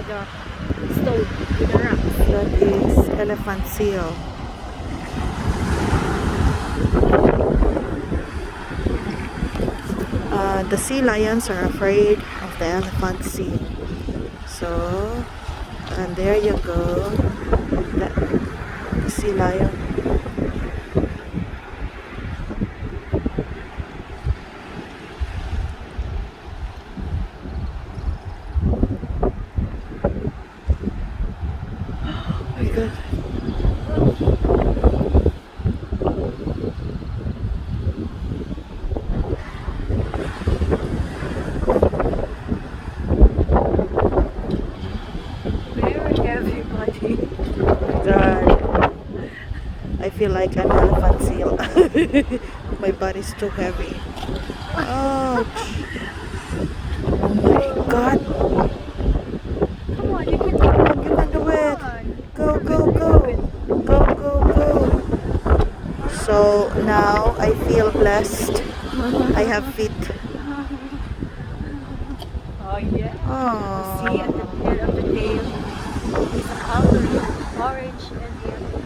with a stone, with a rocks. That is elephant seal. The sea lions are afraid of the elephant seal. So, and there you go. The sea lion. Oh my god. Very heavy body. God. I feel like an elephant seal. My body's too heavy. Ouch. Oh my god. Come on, you can do Come it. on, you can do it. Come on. Go, go, go. Go, go, go. So now I feel blessed. I have feet. Oh yeah. See at Oh. the head of the tail is a color orange and yellow.